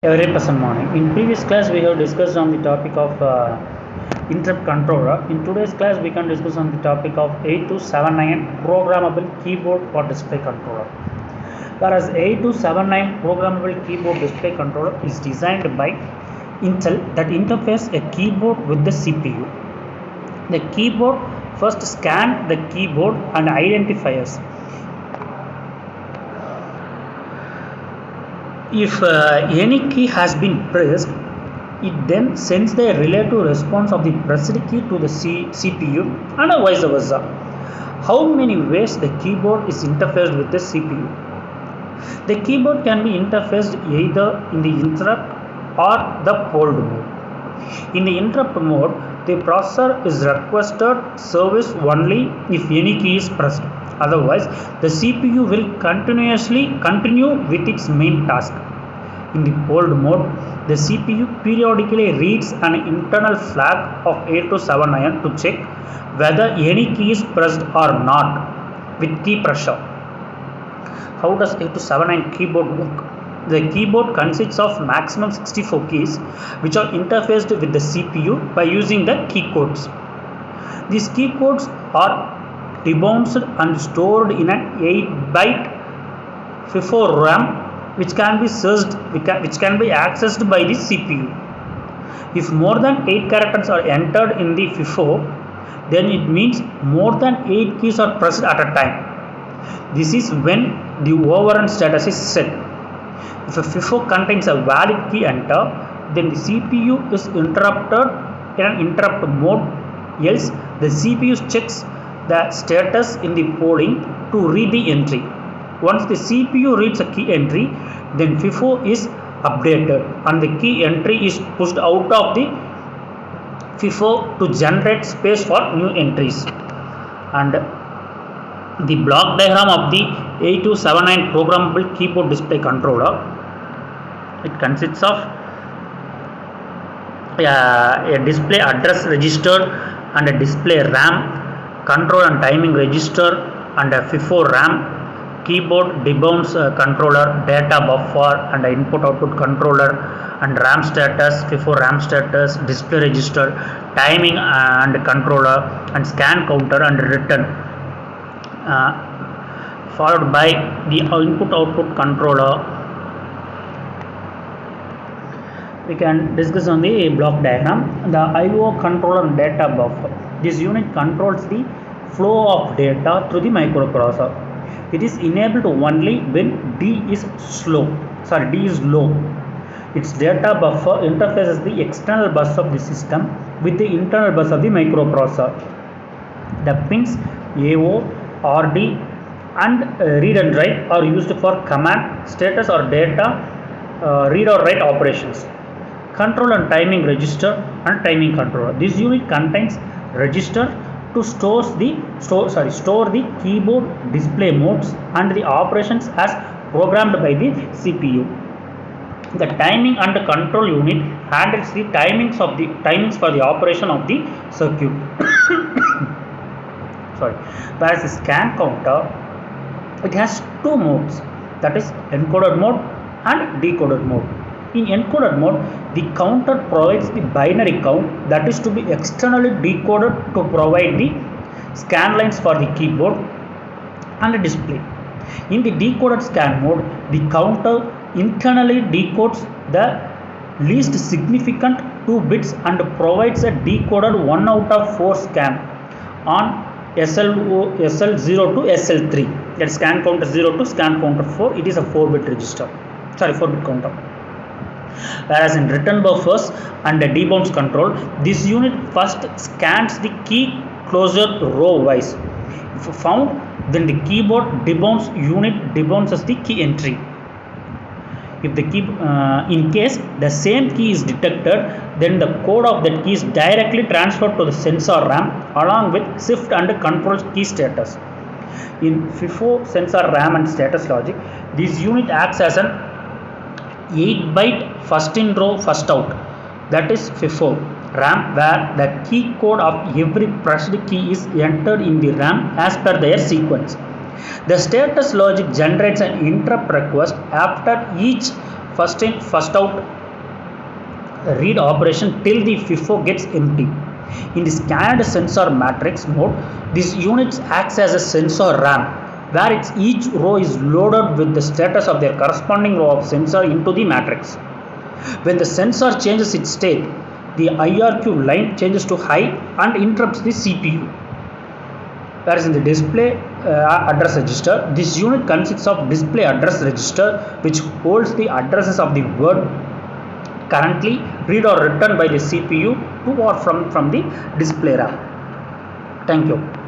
A very pleasant morning. In previous class, we have discussed on the topic of interrupt controller. In today's class, we can discuss on the topic of 8279 programmable keyboard or display controller. Whereas 8279 programmable keyboard display controller is designed by Intel that interface a keyboard with the CPU. The keyboard first scan the keyboard and identifies if any key has been pressed. It then sends the relative response of the pressed key to the CPU and vice versa. How many ways the keyboard is interfaced with the CPU? The keyboard can be interfaced either in the interrupt or the hold mode. In the interrupt mode, the processor is requested service only if any key is pressed. Otherwise, the CPU will continue with its main task. In the hold mode, the CPU periodically reads an internal flag of 8279 to check whether any key is pressed or not with key pressure. How does 8279 keyboard work? The keyboard consists of maximum 64 keys which are interfaced with the CPU by using the key codes. These key codes are debounced and stored in an 8-byte FIFO RAM which can be accessed by the CPU. If more than 8 characters are entered in the FIFO, then it means more than 8 keys are pressed at a time. This is when the overrun status is set. If a FIFO contains a valid key enter, then the CPU is interrupted in an interrupt mode, else the CPU checks the status in the polling to read the entry. Once the CPU reads a key entry, then FIFO is updated and the key entry is pushed out of the FIFO to generate space for new entries. And the block diagram of the 8279 programmable keyboard display controller, it consists of a display address register and a display RAM, control and timing register and a FIFO RAM, keyboard debounce controller, data buffer and input output controller and RAM status, FIFO RAM status, display register, timing and controller and scan counter and return, followed by the input output controller. We can discuss on the block diagram. The I/O controller and data buffer. This unit controls the flow of data through the microprocessor. It is enabled only when D is low. Its data buffer interfaces the external bus of the system with the internal bus of the microprocessor. The pins AO, RD and read and write are used for command, status or data read or write operations. Control and timing register and timing controller. This unit contains register to store the keyboard display modes and the operations as programmed by the CPU. The timing and control unit handles the timings for the operation of the circuit. Whereas the scan counter, it has two modes, that is encoded mode and decoded mode. In encoded mode, the counter provides the binary count that is to be externally decoded to provide the scan lines for the keyboard and the display. In the decoded scan mode, the counter internally decodes the least significant 2 bits and provides a decoded 1 out of 4 scan on SL0 to SL3. That scan counter 0 to scan counter 4. It is a 4-bit counter. Whereas in return buffers and the debounce control, this unit first scans the key closure row wise. If found, then the keyboard debounce unit debounces the key entry. If the key, in case the same key is detected, then the code of that key is directly transferred to the sensor RAM along with shift and control key status. In FIFO sensor RAM and status logic, this unit acts as an 8-byte first in row first out, that is FIFO RAM, where the key code of every pressed key is entered in the RAM as per their sequence. The status logic generates an interrupt request after each first in first out read operation till the FIFO gets empty. In the scanned sensor matrix mode, this unit acts as a sensor RAM, where each row is loaded with the status of their corresponding row of sensor into the matrix. When the sensor changes its state, the IRQ line changes to high and interrupts the CPU. Whereas in the display address register, this unit consists of display address register, which holds the addresses of the word currently read or written by the CPU to or from the display RAM. Thank you.